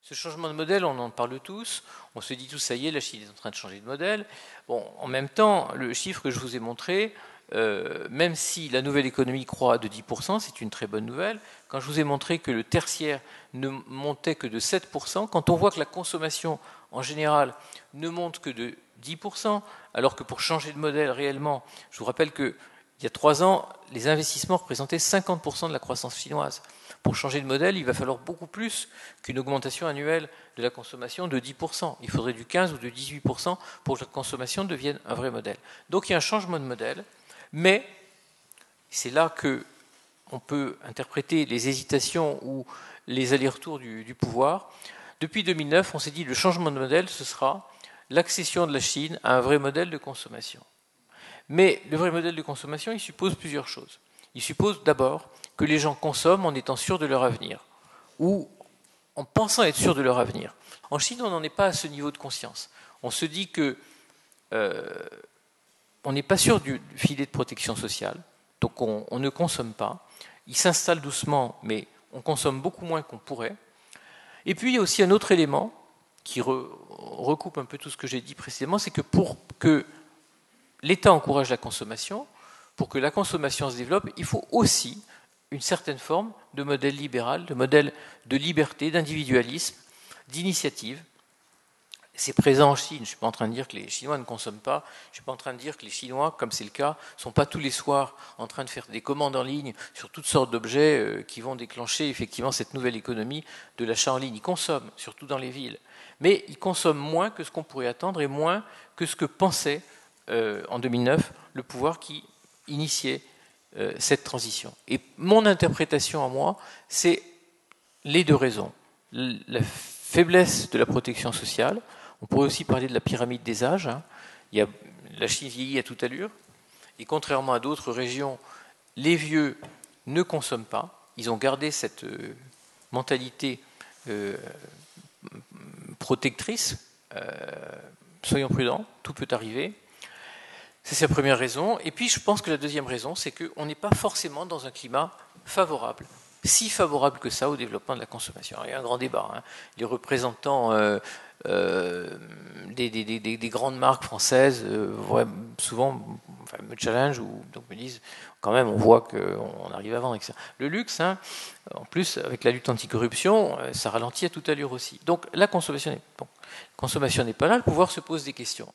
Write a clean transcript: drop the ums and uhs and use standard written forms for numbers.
Ce changement de modèle, on en parle tous, on se dit tous, ça y est, la Chine est en train de changer de modèle. Bon, en même temps, le chiffre que je vous ai montré, même si la nouvelle économie croît de 10%, c'est une très bonne nouvelle. Quand je vous ai montré que le tertiaire ne montait que de 7%, quand on voit que la consommation en général ne monte que de 10%, alors que pour changer de modèle réellement, je vous rappelle qu'il y a 3 ans, les investissements représentaient 50% de la croissance chinoise. Pour changer de modèle, il va falloir beaucoup plus qu'une augmentation annuelle de la consommation de 10%. Il faudrait du 15 ou de 18% pour que la consommation devienne un vrai modèle. Donc il y a un changement de modèle, mais c'est là qu'on peut interpréter les hésitations ou les allers-retours du pouvoir. Depuis 2009, on s'est dit que le changement de modèle, ce sera l'accession de la Chine à un vrai modèle de consommation. Mais le vrai modèle de consommation, il suppose plusieurs choses. Il suppose d'abord que les gens consomment en étant sûrs de leur avenir, ou en pensant être sûrs de leur avenir. En Chine, on n'en est pas à ce niveau de conscience. On se dit que on n'est pas sûr du filet de protection sociale, donc on ne consomme pas. Il s'installe doucement, mais on consomme beaucoup moins qu'on pourrait. Et puis il y a aussi un autre élément qui recoupe un peu tout ce que j'ai dit précédemment, c'est que pour que l'État encourage la consommation, pour que la consommation se développe, il faut aussi une certaine forme de modèle libéral, de modèle de liberté, d'individualisme, d'initiative. C'est présent en Chine. Je ne suis pas en train de dire que les Chinois ne consomment pas. Je ne suis pas en train de dire que les Chinois, comme c'est le cas, ne sont pas tous les soirs en train de faire des commandes en ligne sur toutes sortes d'objets qui vont déclencher effectivement cette nouvelle économie de l'achat en ligne. Ils consomment, surtout dans les villes. Mais ils consomment moins que ce qu'on pourrait attendre et moins que ce que pensait en 2009 le pouvoir qui initiait cette transition. Et mon interprétation à moi, c'est les deux raisons. La faiblesse de la protection sociale, on pourrait aussi parler de la pyramide des âges. La Chine vieillit à toute allure, et contrairement à d'autres régions, les vieux ne consomment pas. Ils ont gardé cette mentalité protectrice. Soyons prudents, tout peut arriver. C'est sa première raison. Et puis je pense que la deuxième raison, c'est qu'on n'est pas forcément dans un climat favorable, si favorable que ça au développement de la consommation. Il y a un grand débat. Les représentants des grandes marques françaises souvent me challenge ou donc me disent quand même on voit qu'on arrive à vendre avec ça. Le luxe, en plus avec la lutte anticorruption, ça ralentit à toute allure aussi. Donc la consommation n'est pas là, le pouvoir se pose des questions.